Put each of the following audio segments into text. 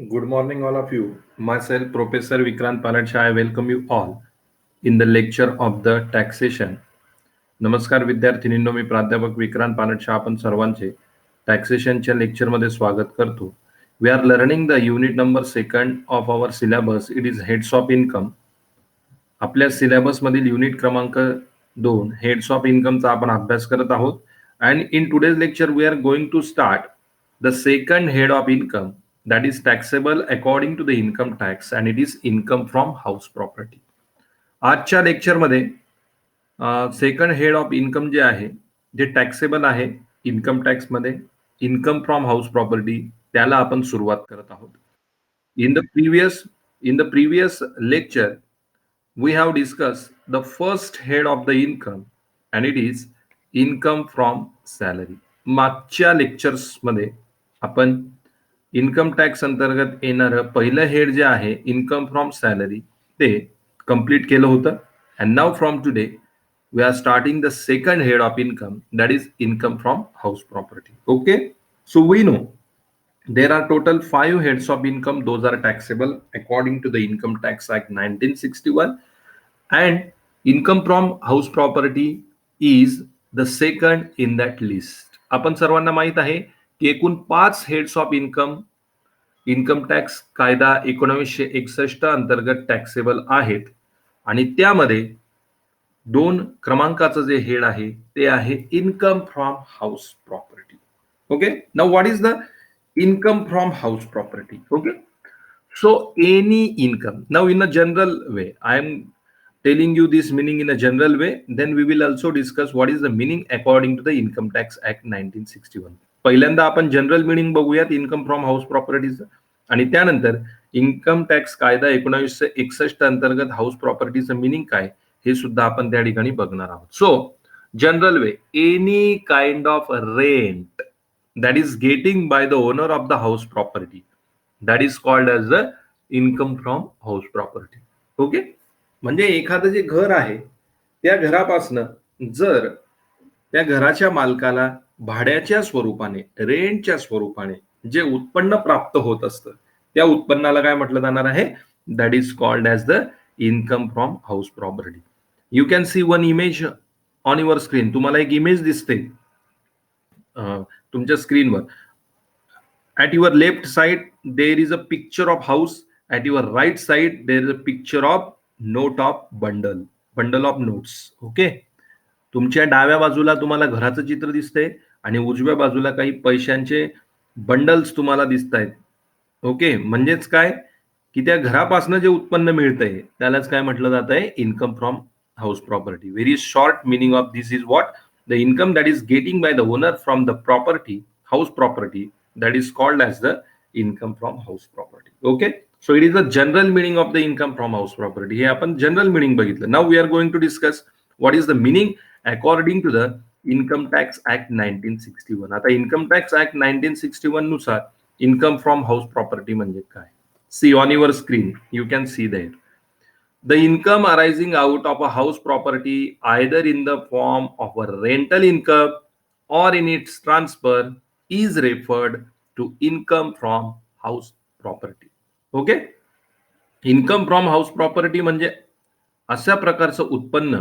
Good morning, all of you. Myself, Professor Vikrant Paladsha, I welcome you all in the lecture of the taxation. नमस्कार विद्यार्थिनींनो, मी प्राध्यापक विक्रांत पानटशा आपण सर्वांचे टॅक्सेशनच्या लेक्चरमध्ये स्वागत करतो. We are learning the unit number second of our syllabus. It is heads of income. आपल्या syllabus मधील unit क्रमांक 2 हेड्स ऑफ इन्कमचा आपण अभ्यास करत आहोत. And in today's lecture we are going to start the second head of income, that is taxable according to the income tax, and it is income from house property. आजच्या लेक्चरमध्ये second head of income जे आहे जे taxable आहे income tax मध्ये, income from house property, त्याला आपण सुरुवात करत आहोत. In the previous lecture we have discussed the first head of the income, and it is income from salary. मागच्या लेक्चर्स मध्ये आपण इन्कम टॅक्स अंतर्गत येणारं पहिलं हेड जे आहे इन्कम फ्रॉम सॅलरी ते कंप्लीट केलं होतं. And now from today we are starting the second head of income, that is income from house property. Okay, so we know there are total 5 heads of income. Those are taxable according to the Income Tax Act 1961, and income from house property is the second in that list. आपण सर्वांना माहित आहे की एकूण 5 heads of income tax कायदा 1961 अंतर्गत taxable आहेत, आणि त्यामध्ये 2 क्रमांकाचं जे हेड आहे ते आहे income from house property. Okay, now what is the income from house property? Okay, so any income, now in a general way I am telling you this meaning in a general way, then we will also discuss what is the meaning according to the Income Tax Act 1961. पहिल्यांदा आपण general meaning बघूयात income from house प्रॉपर्टीचं, आणि त्यानंतर income tax कायदा 1961 अंतर्गत house प्रॉपर्टीचं meaning काय हे सुद्धा आपण त्या ठिकाणी बघणार आहोत. So general way, any kind of rent that is getting by the owner of the house property, that is called as the income from house property. Okay, म्हणजे एखादं जे घर आहे त्या घरापासनं जर त्या घराच्या मालकाला भाड्याच्या स्वरूपाने, रेंटच्या स्वरूपाने जे उत्पन्न प्राप्त होत असतं त्या उत्पन्नाला काय म्हटलं जाणार आहे? That is called as the income from house property. You can see one image on your screen. तुम्हाला एक इमेज दिसते तुमच्या स्क्रीनवर. At your left side there is a picture of house, at your right side there is a picture of note of bundle of notes. Okay, तुमच्या डाव्या बाजूला तुम्हाला घराचं चित्र दिसतंय आणि उजव्या बाजूला काही पैशांचे बंडल्स तुम्हाला दिसत आहेत. ओके, म्हणजेच काय की त्या घरापासून जे उत्पन्न मिळतंय त्यालाच काय म्हटलं जात आहे? Income from house property. Very short meaning of this is what? The income that is getting by the owner from the property, house property, that is called as the income from house property. Okay, so it is the general meaning of the income from house property. हे आपण general meaning बघितलं. Now we are going to discuss what is the meaning according to the Income Tax Act 1961. आता Income Tax Act 1961 नुसार income from house property म्हणजे काय? See on your screen, you can see there. The income arising out of a house property, either in the form of a rental income or in its transfer, is referred to income from house property. Okay, income from house property म्हणजे अशा प्रकारचं उत्पन्न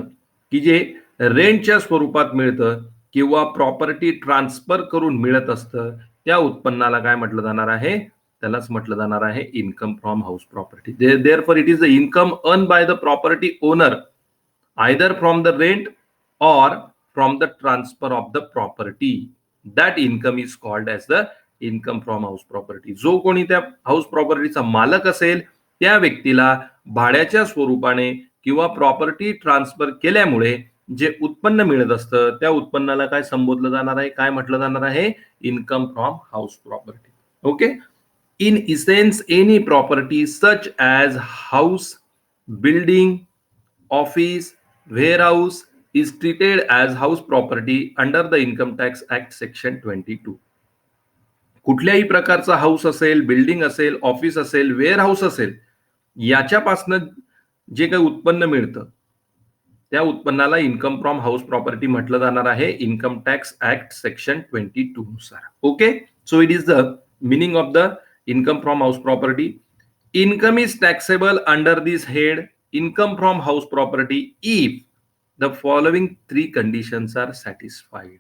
की जे रेंटच्या स्वरूपात मिळतं किंवा property transfer करून मिळत असतं, त्या उत्पन्नाला काय म्हटलं जाणार आहे? त्यालाच म्हटलं जाणार आहे income from house property. Therefore it is the income earn by the property owner either from the rent और from the transfer of the property. That income is called as the income from house property. जो कोणी त्या house प्रॉपर्टीचा मालक असेल त्या व्यक्तीला भाड्याच्या स्वरूपाने किंवा प्रॉपर्टी ट्रान्सफर केल्यामुळे जे उत्पन्न मिळत असतं त्या उत्पन्नाला काय संबोधलं जाणार आहे? काय म्हटलं जाणार आहे? Income from house property. Okay, in essence any property such as house, building, office, warehouse is treated as house property under the Income Tax Act section 22. कुठल्याही प्रकारचा हाऊस असेल, बिल्डिंग असेल, ऑफिस असेल, वेअरहाऊस असेल, याच्यापासून जे काही उत्पन्न मिळतं त्या उत्पन्नाला इन्कम फ्रॉम हाऊस प्रॉपर्टी म्हटलं जाणार आहे इन्कम टॅक्स ऍक्ट सेक्शन 22 नुसार. Okay, so it is the meaning of the income from house property. Income is taxable under this head, income from house property, if the following three conditions are satisfied.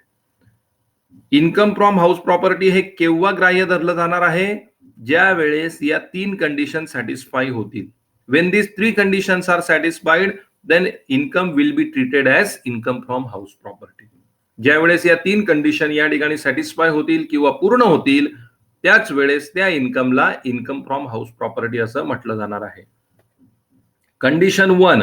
Income from house property हे केव्हा ग्राह्य धरलं जाणार आहे, ज्या वेळेस या तीन कंडिशन सॅटिस्फाय होतील. When this three conditions are satisfied then income will be treated as income from house property. ज्या वेळेस या तीन कंडिशन या ठिकाणी सॅटिस्फाय होतील किंवा पूर्ण होतील त्याच वेळेस त्या इन्कमला इन्कम फ्रॉम हाऊस प्रॉपर्टी असं म्हटलं जाणार आहे. Condition 1,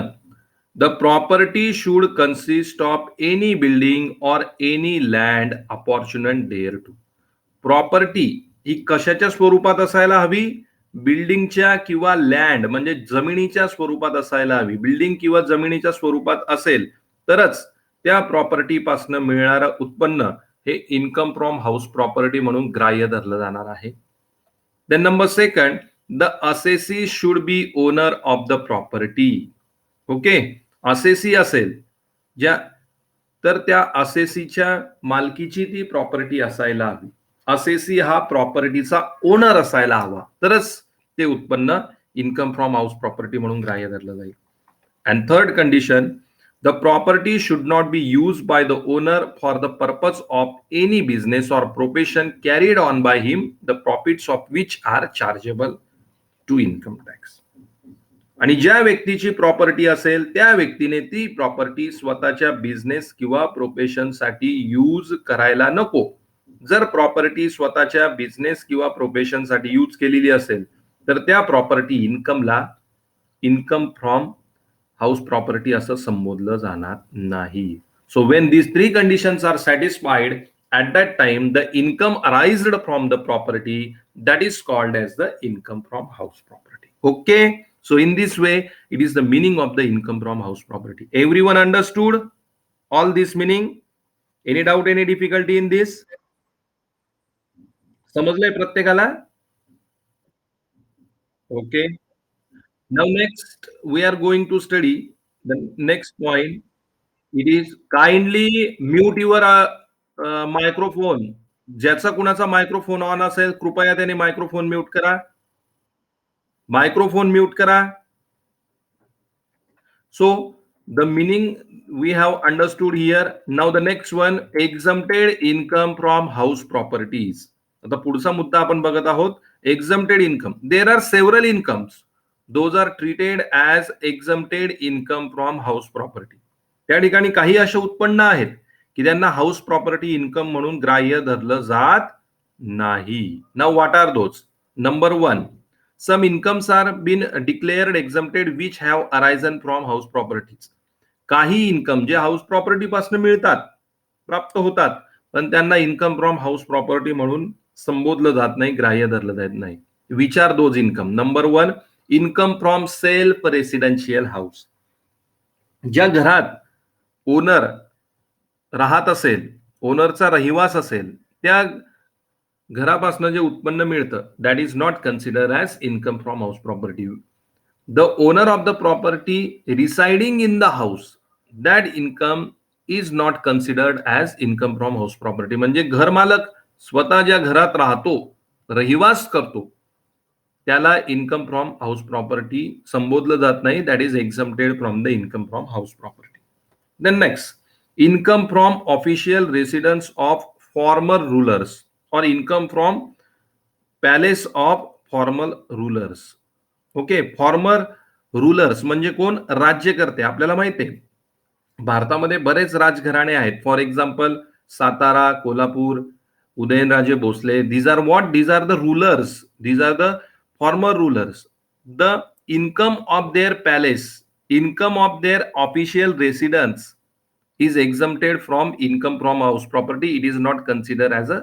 the property should consist of any building or any land apportioned thereto. Property ही कशाच्या स्वरूपात असायला हवी, बिल्डिंगच्या किंवा लँड म्हणजे जमिनीच्या स्वरूपात असायला हवी. बिल्डिंग किंवा जमिनीच्या स्वरूपात असेल तरच त्या प्रॉपर्टी पासून मिळणारं उत्पन्न हे इन्कम फ्रॉम हाऊस प्रॉपर्टी म्हणून ग्राह्य धरलं जाणार आहे. Then number second, the assessee should be owner of the property. Okay, assessee असेल ज्या तर त्या असेसीच्या मालकीची ती प्रॉपर्टी असायला हवी. असेसी हा प्रॉपर्टीचा ओनर असायला हवा तरच ते उत्पन्न इन्कम फ्रॉम हाऊस प्रॉपर्टी म्हणून ग्राह्य धरलं जाईल. And third condition, the property should not be use by the owner for the purpose of any business or profession carried on by him, the profits of which are chargeable to income tax. आणि ज्या व्यक्तीची property असेल त्या व्यक्तीने ती property स्वतःच्या business किंवा profession साठी यूज करायला नको. जर प्रॉपर्टी स्वतःच्या बिझनेस किंवा प्रोफेशन साठी यूज केलेली असेल तर त्या प्रॉपर्टी इन्कमला इन्कम फ्रॉम हाऊस प्रॉपर्टी असं संबोधलं जाणार नाही. So when these three conditions are satisfied at that time the income arised from the property that is called as the income from house property. Okay, so in this way it is the meaning of the income from house property. Everyone understood all this meaning? Any doubt, any difficulty in this? समजलंय प्रत्येकाला? Okay, now next we are going to study the next point. It is kindly mute your microphone. ज्याचा कुणाचा microphone on असेल कृपया त्याने microphone mute करा. Microphone mute करा. So the meaning we have understood here. Now the next one, exempted income from house properties. आता पुढचा मुद्दा आपण बघत आहोत, exempted income. There are several incomes, those are treated as exempted income from house property. त्या ठिकाणी काही असे उत्पन्न आहेत की त्यांना हाऊस प्रॉपर्टी इन्कम म्हणून ग्राह्य धरलं जात नाही. Now what are those? Number 1, some incomes are been declared exempted which have arisen from house properties. काही इन्कम जे हाऊस प्रॉपर्टी पासून मिळतात, प्राप्त होतात, पण त्यांना इन्कम फ्रॉम हाऊस प्रॉपर्टी म्हणून संबोधलं जात नाही, ग्राह्य धरलं जात नाही. Which are those income? Number 1, income from self residential house. ज्या घरात ओनर राहत असेल, ओनरचा रहिवास असेल, त्या घरापासून जे उत्पन्न मिळतं that is not consider as income from house property. The owner of the property residing in the house, that income is not considered as income from house property. म्हणजे घर मालक स्वतः ज्या घरात राहतो, रहिवास करतो, त्याला इन्कम फ्रॉम हाऊस प्रॉपर्टी संबोधलं जात नाही. That is exempted from the income from house property. Then next, income from official residence of former rulers or income from palace of former rulers. Okay, farmer rulers म्हणजे कोण? राज्यकर्ते. आपल्याला माहिती आहे भारतामध्ये बरेच राजघराणे आहेत. For example Satara, Kolhapur, Udayanraje Bhosale. these are what? These are the rulers. These are the former rulers. The income of their palace, income of their official residence is exempted from income from house property. It is not considered as a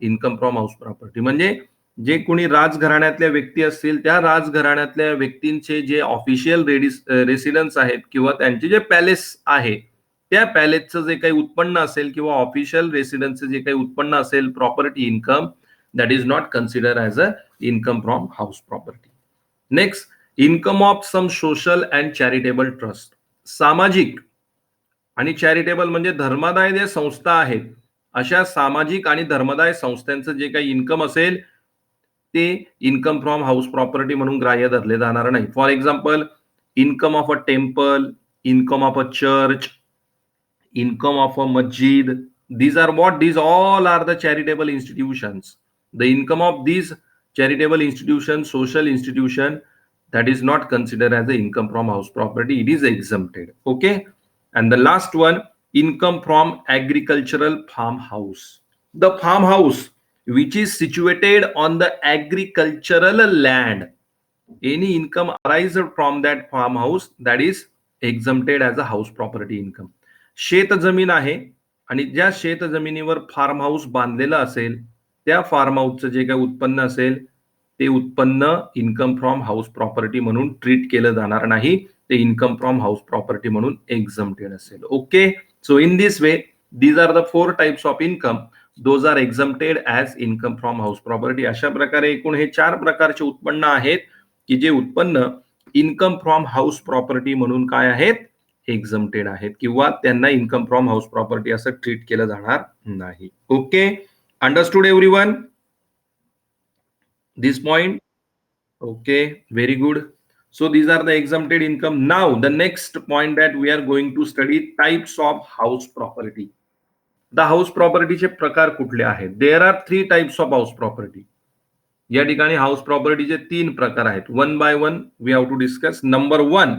income from house property. म्हणजे जे कोणी राजघराण्यातल्या व्यक्ती असतील त्या राजघराण्यातल्या व्यक्तींचे जे official residence आहेत किंवा त्यांचे जे पॅलेस आहे त्या पॅलेसचं जे काही उत्पन्न असेल किंवा ऑफिशियल रेसिडेन्सचं जे काही उत्पन्न असेल, property income, that is not consider as a income from house property. Next, income of some social and charitable trust. सामाजिक आणि चॅरिटेबल म्हणजे धर्मादाय जे संस्था आहेत, अशा सामाजिक आणि धर्मादाय संस्थांचं जे काही इन्कम असेल ते इन्कम फ्रॉम हाऊस प्रॉपर्टी म्हणून ग्राह्य धरले जाणार नाही. For example, income of a temple, income of a church, income of a masjid. These are what? These all are the charitable institutions. The income of these charitable institutions, social institution, that is not considered as the income from house property. It is exempted. Okay. And the last one, income from agricultural farmhouse. The farmhouse which is situated on the agricultural land, any income arising from that farmhouse, that is exempted as a house property income. शेत जमीन आहे आणि ज्या शेत जमिनीवर form house बांधलेलं असेल, त्या फार्म हाऊसचं जे काही उत्पन्न असेल, ते उत्पन्न इन्कम फ्रॉम हाऊस प्रॉपर्टी म्हणून ट्रीट केलं जाणार नाही. ते इन्कम फ्रॉम हाऊस प्रॉपर्टी म्हणून एक्झम्प्टेड असेल. Okay. So in this way these are the 4 types of income. Those are exempted as income from house property. अशा प्रकारे एकूण हे 4 प्रकारचे उत्पन्न आहेत की जे उत्पन्न इन्कम फ्रॉम हाऊस प्रॉपर्टी म्हणून काय आहेत? एक्झम्प्टेड आहेत किंवा त्यांना इन्कम फ्रॉम हाऊस प्रॉपर्टी असं ट्रीट केलं जाणार नाही. Okay. Understood everyone this point? Okay, very good. So these are the exempted income. Now the next point that we are going to study, types of house property. The house property चे प्रकार कुठले आहेत? There are 3 types of house property. या ठिकाणी house प्रॉपर्टीचे 3 प्रकार आहेत. One by one we have to discuss. Number 1,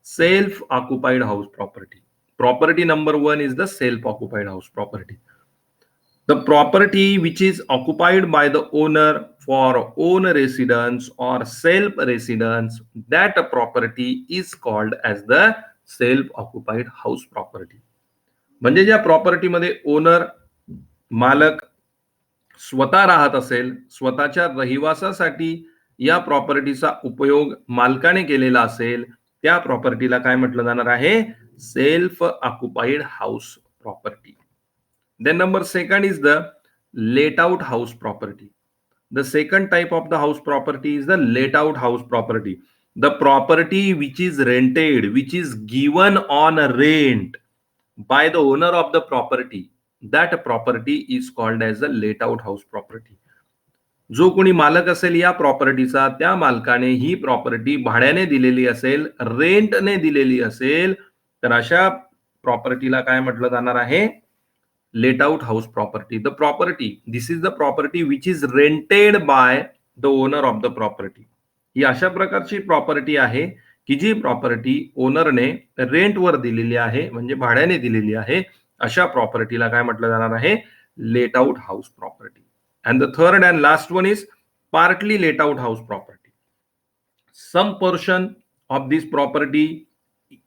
self occupied house property. Property number 1 is the self occupied house property. The property which is occupied by the owner for own residence or self residence, that property is called as the self occupied house property. म्हणजे ज्या property मध्ये owner, मालक स्वतः राहत असेल, स्वतःच्या रहिवासासाठी या प्रॉपर्टीचा उपयोग मालकाने केलेला असेल, त्या प्रॉपर्टीला काय म्हटलं जाणार आहे? Self occupied house property. Then number 2 is the let out house property. The second type of the house property is the let out house property. The property which is rented, which is given on a rent by the owner of the property, that property is called as the let out house property. जो कोणी मालक असेल या प्रॉपर्टीचा, त्या मालकाने ही property भाड्याने दिलेली असेल, रेंटने दिलेली असेल, तर अशा प्रॉपर्टीला काय म्हटलं जाणार आहे? let out house property. The property, this is the property which is rented by the owner of the property. ही अशा प्रकारची प्रॉपर्टी आहे की जी प्रॉपर्टी ओनरने रेंटवर दिलेली आहे, म्हणजे भाड्याने दिलेली आहे. अशा प्रॉपर्टीला काय म्हटलं जाणार आहे? let out house property. And the third and last one is partly let out house property. Some portion of this property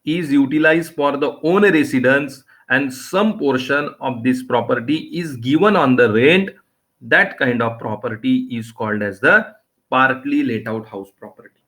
is utilized for the own residence and some portion of this property is given on the rent. That kind of property is called as the partly let out house property.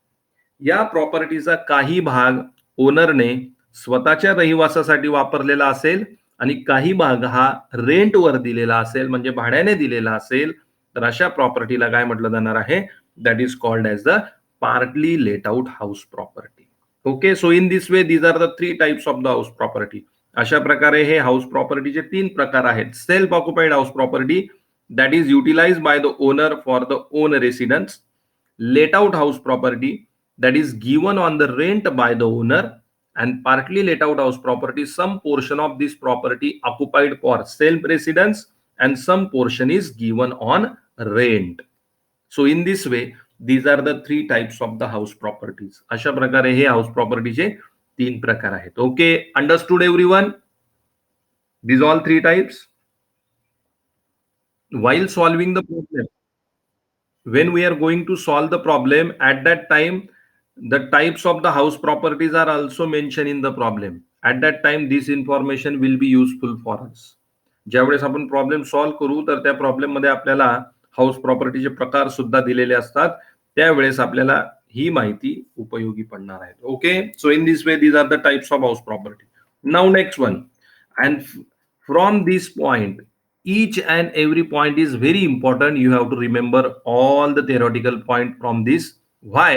या प्रॉपर्टीचा काही भाग ओनरने स्वतःच्या रहिवासासाठी वापरलेला असेल आणि काही भाग हा रेंटवर दिलेला असेल, म्हणजे भाड्याने दिलेला असेल, तर अशा प्रॉपर्टीला काय म्हटलं जाणार आहे? That is called as the partly let out house property. Okay. So in this way these are the 3 types of the house property. अशा प्रकारे हे हाऊस प्रॉपर्टीचे 3 प्रकार आहेत. Self occupied house property, that is utilized by the owner for the own residence. Let out house property, that is given on the rent by the owner. And partly let out house property, some portion of this property occupied for self residence and some portion is given on rent. So in this way these are the 3 types of the house properties. अशा प्रकारे हे house प्रॉपर्टीचे 3 प्रकार आहेत. Okay, understood everyone? These all 3 types. While solving the problem, when we are going to solve the problem, at that time the types of the house properties are also mentioned in the problem. At that time this information will be useful for us. ज्यावेळेस आपण problem solve करू तर त्या problem मध्ये आपल्याला house प्रॉपर्टीचे प्रकार सुद्धा दिलेले असतात. त्यावेळेस आपल्याला ही माहिती उपयोगी पडणार आहे. Okay. So in this way these are the types of house property. Now next one. And from this point, each and every point is very important. You have to remember all the theoretical point from this. Why?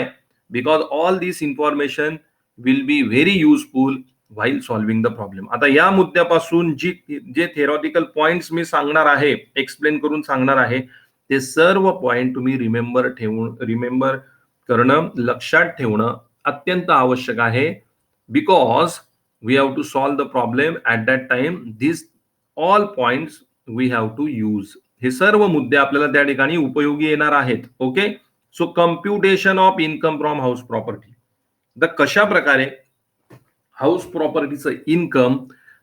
Because all this information will be very useful while solving the problem. आता या मुद्द्यापासून जे theoretical points मी सांगणार आहे, explain करून सांगणार आहे, ते सर्व पॉइंट तुम्ही रिमेंबर करणं, लक्षात ठेवणं अत्यंत आवश्यक आहे. Because we have to solve the problem at that time. This all points we have to use. हे सर्व मुद्दे आपल्याला त्या ठिकाणी उपयोगी येणार आहेत. Okay. So computation of income from house property. तर कशा प्रकारे हाऊस प्रॉपर्टीचं इन्कम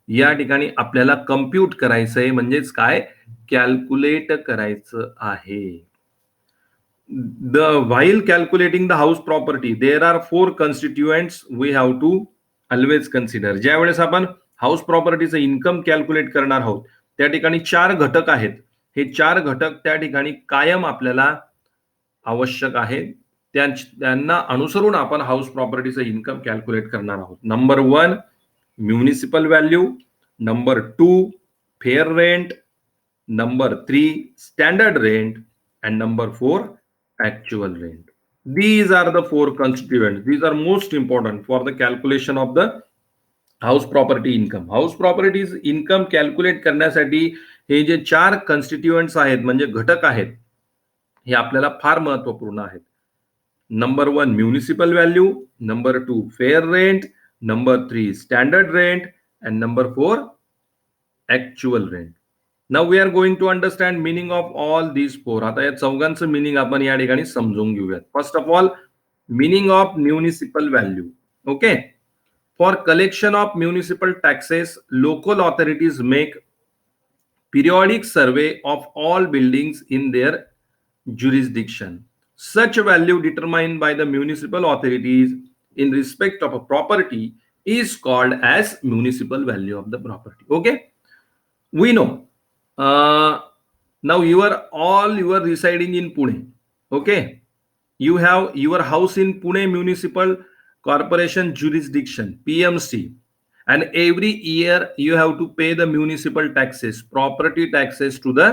या ठिकाणी आपल्याला कम्प्यूट करायचंय, म्हणजेच काय, कॅल्क्युलेट करायचं आहे. While calculating the house property, there are 4 constituents we have to always consider. ज्या वेळेस आपण हाऊस प्रॉपर्टीचं इन्कम कॅल्क्युलेट करणार आहोत त्या ठिकाणी 4 घटक आहेत. हे 4 घटक त्या ठिकाणी कायम आपल्याला आवश्यक आहेत. त्यांना अनुसरून आपण हाऊस प्रॉपर्टीचं इन्कम कॅल्क्युलेट करणार आहोत. Number 1 municipal value, number 2 fair rent, number 3 standard rent, and number 4 actual rent. These are the 4 constituents. These are most important for the calculation of the house property income. House properties income calculate करण्यासाठी हे जे 4 constituents आहेत, म्हणजे घटक आहेत, हे आपल्याला फार महत्वपूर्ण आहेत. Number 1 municipal value, number 2 fair rent, number 3 standard rent, and number 4 actual rent. Now we are going to understand meaning of all these 4. आता या चौघांचं मिनिंग आपण या ठिकाणी समजून घेऊयात. First of all meaning of municipal value. Okay. For collection of municipal taxes, local authorities make periodic survey of all buildings in their jurisdiction. Such value determined by the municipal authorities in respect of a property is called as municipal value of the property. Okay. We know now you are residing in Pune. Okay. You have your house in Pune Municipal Corporation jurisdiction, PMC, and every year you have to pay the municipal taxes, property taxes to the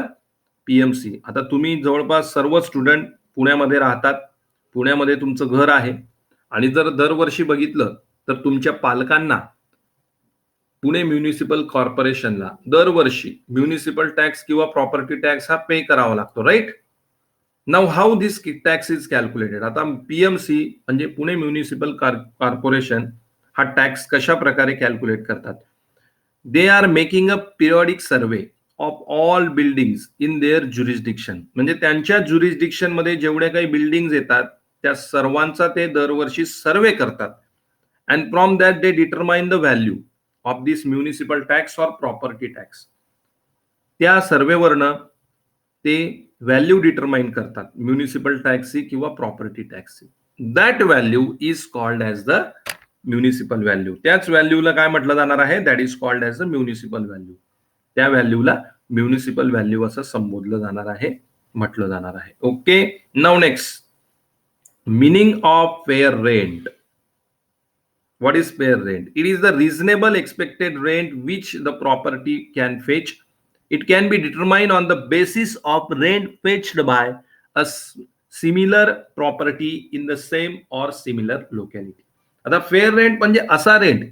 PMC. आता तुम्ही जवळपास सर्व student पुण्यामध्ये राहतात, पुण्यामध्ये तुमचं घर आहे, आणि जर दरवर्षी बघितलं तर तुमच्या पालकांना पुणे म्युनिसिपल कॉर्पोरेशनला दरवर्षी म्युनिसिपल टॅक्स किंवा प्रॉपर्टी टॅक्स हा पे करावा लागतो. Right. Now how this tax is calculated. आता पीएमसी म्हणजे पुणे म्युनिसिपल कॉर्पोरेशन हा टॅक्स कशा प्रकारे कॅल्क्युलेट करतात. They are making a periodic survey of all buildings in their jurisdiction. म्हणजे त्यांच्या ज्युरिस्डिक्शन मध्ये जेवढ्या काही बिल्डिंग्स येतात त्या सर्वांचा ते दरवर्षी सर्वे करतात. And from that they determine the value of this municipal tax or property tax. त्या सर्वेवरनं ते व्हॅल्यू डिटरमाइन करतात, म्युनिसिपल टॅक्सची किंवा प्रॉपर्टी टॅक्सची. That value is called as the municipal value. त्याच व्हॅल्यूला काय म्हटलं जाणार आहे, that is called as the municipal value. त्या व्हॅल्यूला म्युनिसिपल व्हॅल्यू असं संबोधलं जाणार आहे, म्हटलं जाणार आहे. Okay. Now next, meaning of fair rent. What is fair rent? It is the reasonable expected rent which the property can fetch. It can be determined on the basis of rent fetched by a similar property in the same or similar locality. आता fair rent म्हणजे असा rent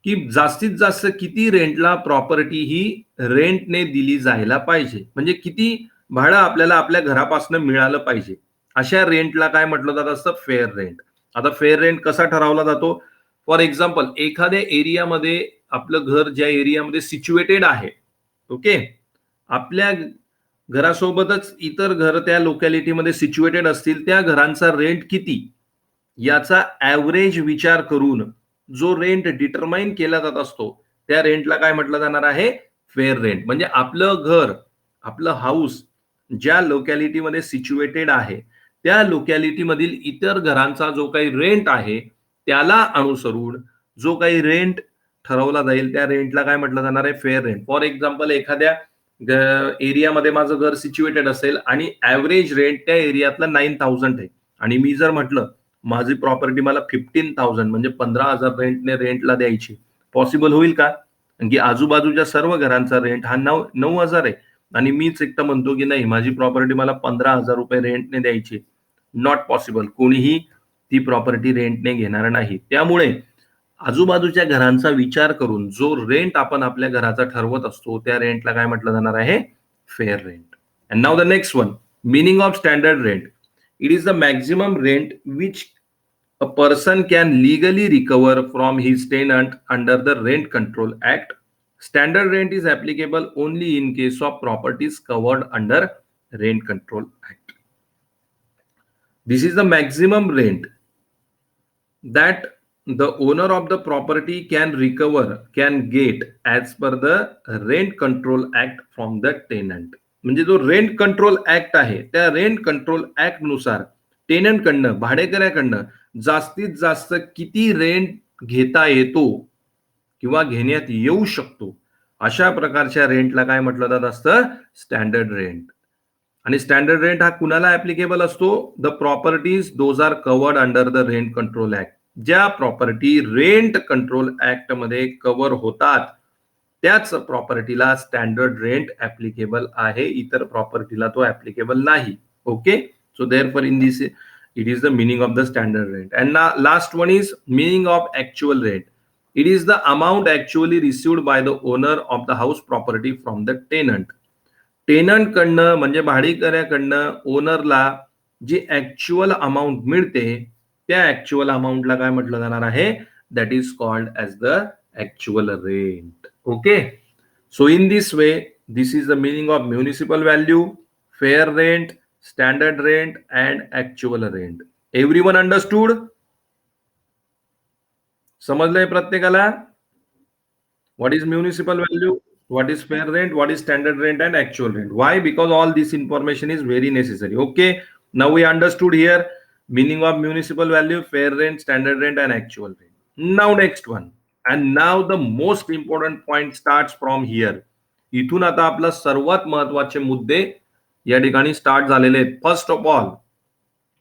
की जास्तीत जास्त किती रेंटला property ही रेंटने दिली जायला पाहिजे, म्हणजे किती भाडं आपल्याला आपल्या घरापासून मिळालं पाहिजे, अशा रेंटला काय म्हटलं जात असतं, फेअर रेंट. आता फेअर रेंट कसा ठरवला जातो. फॉर एक्झाम्पल एखाद्या एरियामध्ये आपलं घर ज्या एरियामध्ये सिच्युएटेड आहे, ओके, आपल्या घरासोबतच इतर घर त्या लोकॅलिटीमध्ये सिच्युएटेड असतील, त्या घरांचा रेंट किती याचा ऍव्हरेज विचार करून जो रेंट डिटरमाइन केला जात असतो त्या रेंटला काय म्हटलं जाणार आहे, फेअर रेंट. म्हणजे आपलं घर, आपलं हाऊस ज्या लोकॅलिटीमध्ये सिच्युएटेड आहे त्या लोकॅलिटीमधील इतर घरांचा जो काही रेंट आहे त्याला अनुसरून जो काही रेंट ठरवला जाईल त्या रेंटला काय म्हटलं जाणार आहे, फेअर रेंट. फॉर एक्झाम्पल एखाद्या एरियामध्ये माझं घर सिच्युएटेड असेल आणि ऍव्हरेज रेंट त्या एरियातला 9,000 आहे, आणि मी जर म्हटलं माझी प्रॉपर्टी मला 15,000 म्हणजे 15,000 रेंटने रेंटला द्यायची, पॉसिबल होईल का? कारण की आजूबाजूच्या सर्व घरांचा रेंट हा 9,000 आहे आणि मीच एकटा म्हणतो की नाही माझी प्रॉपर्टी मला 15,000 रुपये रेंटने द्यायची. Not possible. कोणीही ती प्रॉपर्टी रेंटने घेणार नाही. त्यामुळे आजूबाजूच्या घरांचा विचार करून जो रेंट आपण आपल्या घराचा ठरवत असतो त्या रेंटला काय म्हटलं जाणार आहे, fair rent. And now the next one, Meaning of standard rent. It is the maximum rent which a person can legally recover from his tenant under the Rent Control Act. Standard rent is applicable only in case of properties covered under Rent Control Act. This is the maximum rent that the owner of the property can get as per the Rent Control Act from the tenant. म्हणजे जो rent control act आहे त्या rent control act नुसार tenant कडनं भाडेकऱ्याकडनं जास्तीत जास्त किती rent घेता येतो किंवा घेण्यात येऊ शकतो अशा प्रकारच्या रेंटला काय म्हटलं जात असतं स्टँडर्ड रेंट. आणि स्टँडर्ड रेंट हा कुणाला ऍप्लिकेबल असतो the properties those are covered under the rent control act. ज्या प्रॉपर्टी रेंट कंट्रोल ऍक्ट मध्ये कव्हर होतात त्याच प्रॉपर्टीला स्टँडर्ड रेंट ऍप्लिकेबल आहे, इतर प्रॉपर्टीला तो ऍप्लिकेबल नाही. Okay, so therefore in this it is the meaning of the standard rent. And now last one is meaning of actual rent. It is the amount actually received by the owner of the house property from the tenant. Tenant कडनं म्हणजे भाडेकऱ्याकडनं ओनरला जी actual amount मिळते त्या actual अमाऊंटला काय म्हटलं जाणार आहे that is called as the actual rent. Okay, so in this way this is the meaning of municipal value, fair rent, standard rent and actual rent. Everyone understood? समजलंय प्रत्येकाला? What is municipal value? What is fair rent? What is standard rent and actual rent? Why? Because all this information is very necessary. Okay, now we understood here meaning of municipal value, fair rent, standard rent and actual rent. Now next one, and now the most important point starts from here. इथून आता आपला सर्वात महत्वाचे मुद्दे या ठिकाणी start झालेले आहेत. First of all,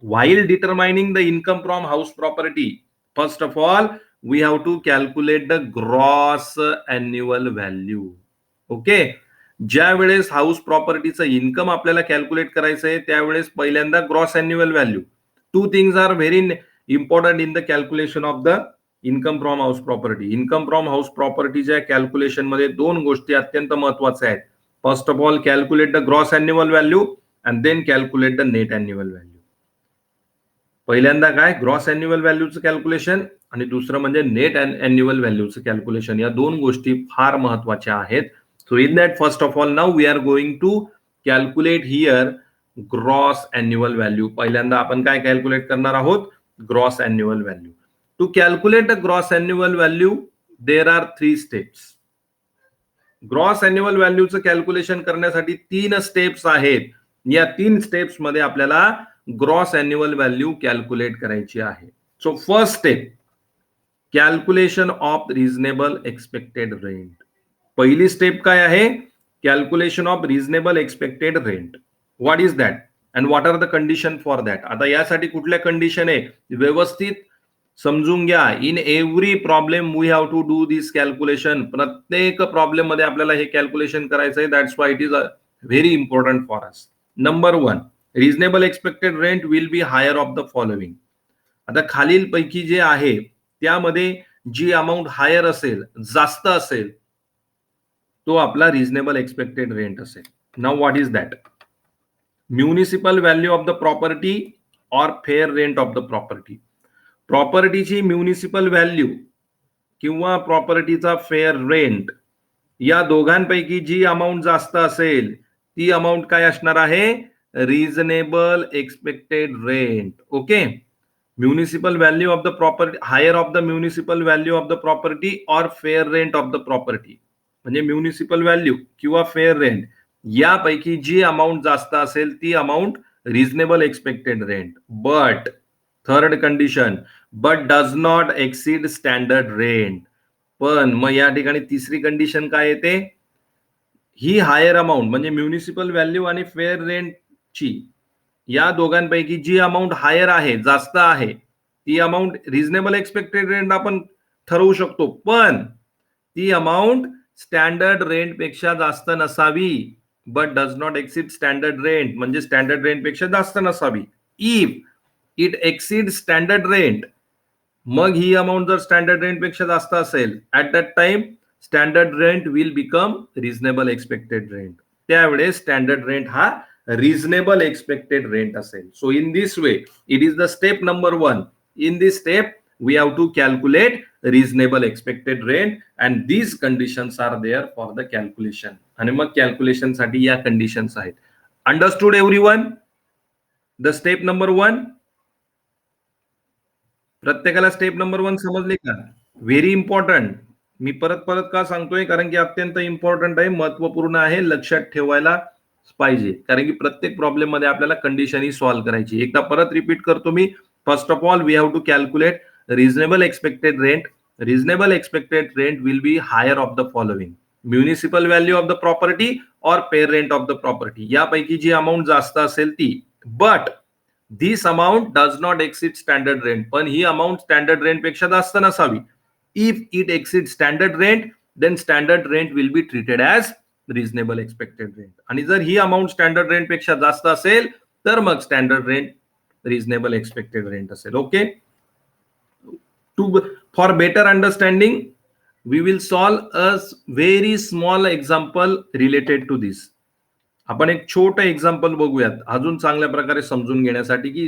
while determining the income from house property, first of all we have to calculate the gross annual value. Okay, ज्या वेळेस हाऊस प्रॉपर्टीचं इन्कम आपल्याला कॅल्क्युलेट करायचं आहे त्यावेळेस पहिल्यांदा gross annual value. Two things are very important in the calculation of the income from house property. Income from house प्रॉपर्टीच्या calculation मध्ये दोन गोष्टी अत्यंत महत्वाच्या आहेत. First of all calculate the gross annual value and then calculate the net annual value. पहिल्यांदा काय gross annual व्हॅल्यूचं कॅल्क्युलेशन आणि दुसरं म्हणजे नेट अॅन्युअल व्हॅल्यूचं कॅल्क्युलेशन. या दोन गोष्टी फार महत्वाच्या आहेत. So in that first of all now we are going to calculate here gross annual value. पहिल्यांदा आपण काय कॅल्क्युलेट करणार आहोत gross annual value. To calculate the gross annual value there are 3 steps. Gross annual व्हॅल्यूचं calculation करण्यासाठी 3 steps आहेत. या 3 steps मध्ये आपल्याला ग्रॉस अॅन्युअल व्हॅल्यू कॅल्क्युलेट करायची आहे. So first step calculation of reasonable expected rent. पहिली स्टेप काय आहे calculation of reasonable expected rent. What is that and what are the condition for that. आता यासाठी कुठल्या कंडिशन आहे व्यवस्थित समजून घ्या. In every problem we have to do this calculation. प्रत्येक प्रॉब्लेम मध्ये आपल्याला हे कॅल्क्युलेशन करायचं आहे. That's why it is very important for us. Number 1, reasonable expected rent will B higher of the following. आता खालील पैकी जे आहे त्यामध्ये जी अमाऊंट हायर असेल जास्त असेल तो आपला रिझनेबल एक्सपेक्टेड रेंट असेल. Now what is that municipal value of the property or fair rent of the property. प्रॉपर्टीची म्युनिसिपल व्हॅल्यू किंवा प्रॉपर्टीचा फेअर रेंट या दोघांपैकी जी अमाऊंट जास्त असेल ती अमाऊंट काय असणार आहे reasonable expected rent. Okay, municipal value of the property higher of the municipal value of the property or fair rent of the property. म्हणजे म्युनिसिपल व्हॅल्यू किंवा फेअर रेंट यापैकी जी अमाऊंट जास्त असेल ती amount reasonable expected rent. But third condition but does not exceed standard rent. पण मग या ठिकाणी तिसरी कंडिशन काय येते ही हायर अमाऊंट म्हणजे म्युनिसिपल व्हॅल्यू आणि फेअर रेंटची या दोघांपैकी जी अमाऊंट हायर आहे जास्त आहे ती अमाऊंट रिझनेबल एक्सपेक्टेड रेंट आपण ठरवू शकतो. पण ती अमाऊंट स्टँडर्ड रेंट पेक्षा जास्त नसावी. But does not exceed standard rent म्हणजे स्टँडर्ड रेंट पेक्षा जास्त नसावी. If it exceed standard rent मग ही अमाऊंट जर स्टँडर्ड रेंट पेक्षा जास्त असेल at that time standard rent will become reasonable expected rent. त्यावेळेस स्टँडर्ड रेंट हा रिझनेबल एक्सपेक्टेड रेंट असेल. So in this way it is the step number 1. In this step we have to calculate reasonable expected rent and these conditions are there for the calculation. आणि मग calculation साठी या conditions आहेत. Understood everyone the step number 1? प्रत्येकाला step number 1 समजले का? Very important. मी परत परत का सांगतोय, कारण की अत्यंत इम्पॉर्टंट आहे, महत्वपूर्ण आहे, लक्षात ठेवायला पाहिजे, कारण की प्रत्येक प्रॉब्लेम मध्ये आपल्याला कंडिशन ही सॉल्व्ह करायची. एकदा परत रिपीट करतो मी. First of all we have to calculate reasonable expected rent. Reasonable expected rent will be higher of the following: municipal value of the property or fair rent of the property. यापैकी जी amount जास्त असेल ती. But this amount does not exceed standard rent. पण ही amount standard rent पेक्षा जास्त नसावी. If it exceeds standard rent, then standard rent will be treated as reasonable expected rent. आणि जर ही अमाऊंट स्टँडर्ड रेंट पेक्षा जास्त असेल तर मग standard rent reasonable expected rent असेल. Okay. For better understanding, we will solve a very small example related to this. आपण एक छोटं एक्झाम्पल बघूयात अजून चांगल्या प्रकारे समजून घेण्यासाठी की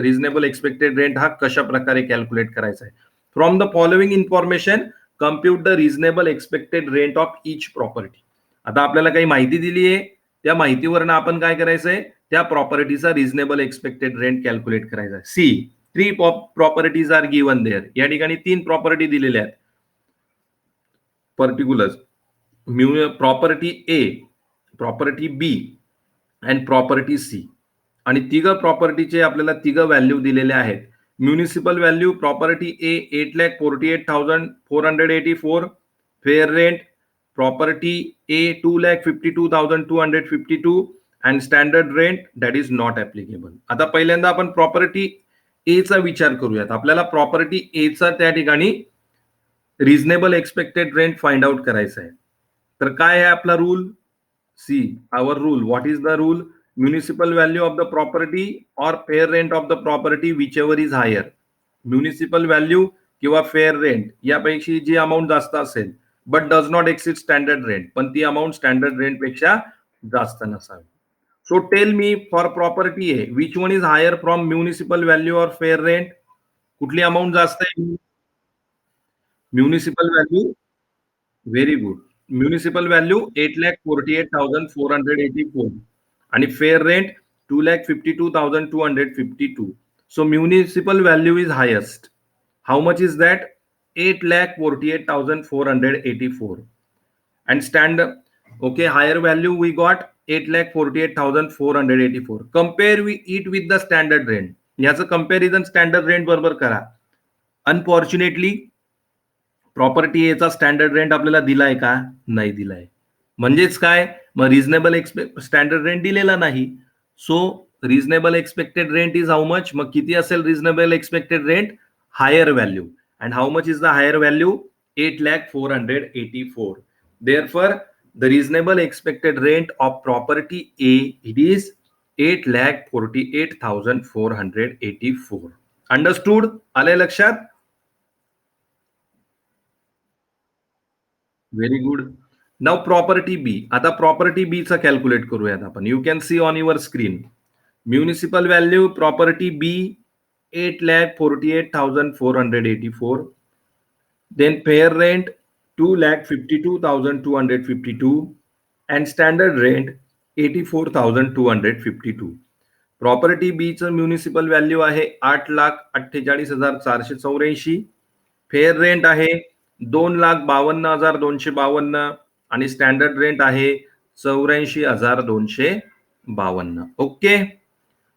रिझनेबल एक्सपेक्टेड रेंट हा कशा प्रकारे कॅल्क्युलेट करायचा आहे. From the following information compute the reasonable expected rent of each property. आता आपल्याला काही माहिती दिली आहे, त्या माहितीवरनं आपण काय करायचंय, त्या प्रॉपर्टीचा रिझनेबल एक्सपेक्टेड रेंट कॅल्क्युलेट करायचा आहे. See 3 properties are given there. या ठिकाणी 3 प्रॉपर्टी दिलेल्या आहेत. Particulars property A, property B and property C. आणि तिघ प्रॉपर्टीचे आपल्याला तिघ व्हॅल्यू दिलेले आहेत. Municipal value property A 8,48,484. Fair rent property A 2,52,252 and standard rent that is not applicable. आता पहिल्यांदा आपण प्रॉपर्टी ए चा विचार करूयात. आपल्याला प्रॉपर्टी ए चा त्या ठिकाणी reasonable expected rent find out करायचा आहे. तर काय आहे आपला rule? See our rule. What is the rule? Municipal value of the property or fair rent of the property whichever is higher. Municipal value किंवा फेअर रेंट यापैकी जी amount जास्त असेल but does not exceed standard rent, पण ती amount standard rent पेक्षा जास्त नसावी. So tell me for property A, which one is higher from municipal value or fair rent? कुठली अमाऊंट जास्त आहे? Municipal value. Very good. Municipal value 8,48,484 आणि fair rent 2,52,252. So municipal value is highest. How much is that? 8,48,484. and standard, okay, higher value we got 8,48,484. compare it with the standard rent. याचं comparison standard rent बरोबर करा. Unfortunately property ए चा standard rent आपल्याला दिलाय का? नाही दिलाय. म्हणजेच काय? मग रिझनेबल स्टँडर्ड रेंट दिलेला नाही. So reasonable expected rent is how much? मग किती असेल reasonable expected rent? Higher value. And how much is the higher value? 8,04,84. Therefore, the reasonable expected rent of property A, it is 8,48,484. Understood? आले लक्षात? Very good. Now property B. आता property B चा calculate करूयात आपण. You can see on your screen. Municipal value property B 8,48,484. Then fair rent 2,52,252 and standard rent 84,252. Property B चं municipal value आहे 8,48,484. Fair rent आहे 2,52,252 आणि स्टँडर्ड रेंट आहे 84,252. Okay.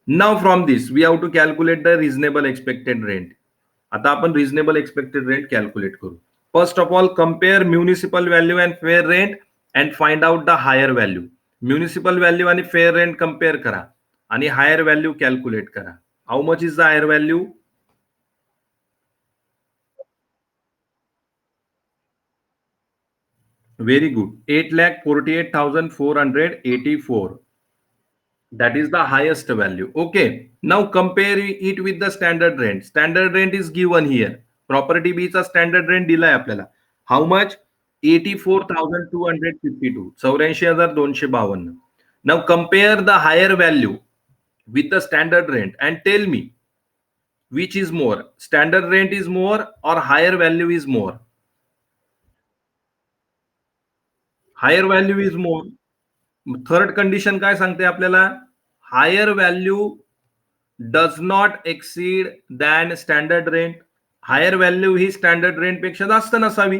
Now from this we have to calculate the reasonable expected rent. आता आपण reasonable expected rent calculate करू. First of all compare municipal value and fair rent and find out the higher value. Municipal value आणि fair rent compare करा आणि higher value calculate करा. How much is the higher value? Very good. 8,48,484. That is the highest value. Okay. Now compare it with the standard rent. Standard rent is given here. Property B चा standard rent दिलाय आपल्याला. How much? 84,252. 84,252. Now compare the higher value with the standard rent and tell me which is more. Standard rent is more or higher value is more? Higher value is more. Third condition काय सांगते आपल्याला? Higher value does not exceed than standard rent. Higher value ही standard rent पेक्षा जास्त नसावी.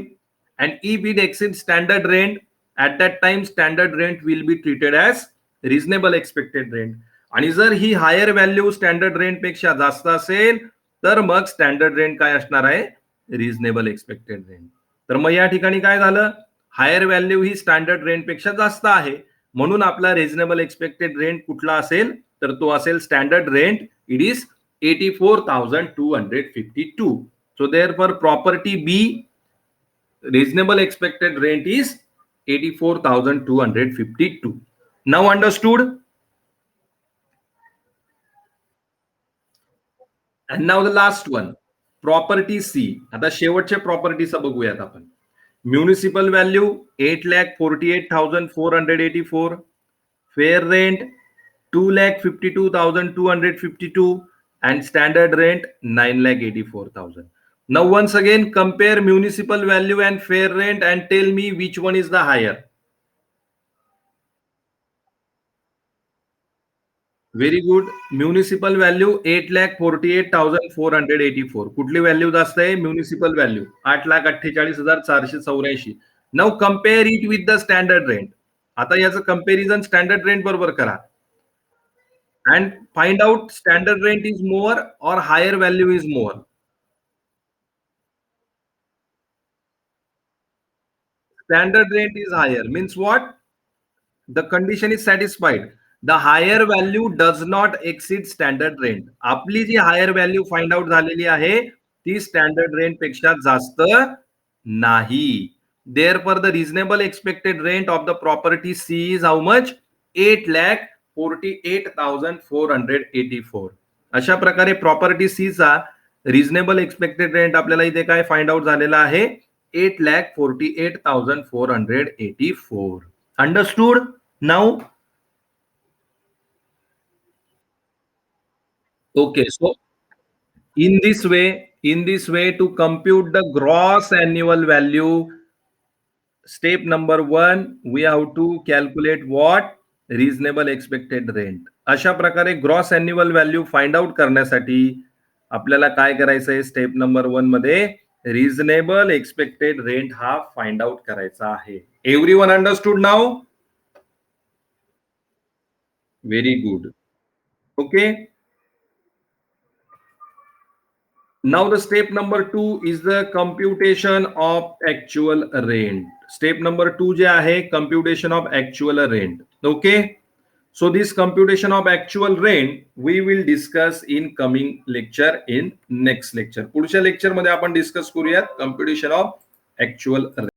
And if it exceed standard rent at that time standard rent will be treated as reasonable expected rent. आणि जर ही हायर व्हॅल्यू स्टँडर्ड रेंट पेक्षा जास्त असेल तर मग स्टँडर्ड रेंट काय असणार आहे? Reasonable expected rent. तर मग या ठिकाणी काय झालं? हायर व्हॅल्यू ही स्टँडर्ड रेंट पेक्षा जास्त आहे, म्हणून आपला रिझनेबल एक्सपेक्टेड रेंट कुठला असेल तर तो असेल standard rent. It is 84,252. So therefore property B reasonable expected rent is 84,252. Now understood? And now the last one, property C. आता शेवटच्या प्रॉपर्टीचा बघूयात आपण. Municipal value 8,48,484. Fair rent 2,52,252 and standard rent 9,84,000. Now once again compare municipal value and fair rent and tell me which one is the higher. Very good. Municipal value 8,48,484. कुठली value जास्त आहे? Municipal value 8,48,484. Now compare it with the standard rent. आता याचं comparison standard rent बरोबर करा and find out standard rent is more or higher value is more. Standard rent is higher means what? The condition is satisfied. The higher value does not exceed standard rent. आपली जी higher value find out झालेली आहे ती standard rent पेक्षा जास्त नाही. Therefore the reasonable expected rent of the property C is how much? 8,48,484. अशा प्रकारे property C चा रिझनेबल एक्सपेक्टेड रेंट आपल्याला इथे काय फाइंड आउट झालेला आहे? 8,48,484. Understood? Now okay, so in this way to compute the gross annual value, step number 1 we have to calculate what? Reasonable expected rent. अशा प्रकारे gross annual value find out करण्यासाठी आपल्याला काय करायचं आहे? स्टेप नंबर 1 मध्ये रिझनेबल एक्सपेक्टेड रेंट हा find out करायचा आहे. Everyone understood now? Very good. Okay. Now the step number 2 is the computation of actual rent. Step number 2 जे आहे computation of actual rent. Okay. So this computation of actual rent we will discuss in coming lecture in next lecture. पुढच्या lecture मध्ये आपण discuss करूयात computation of actual rent.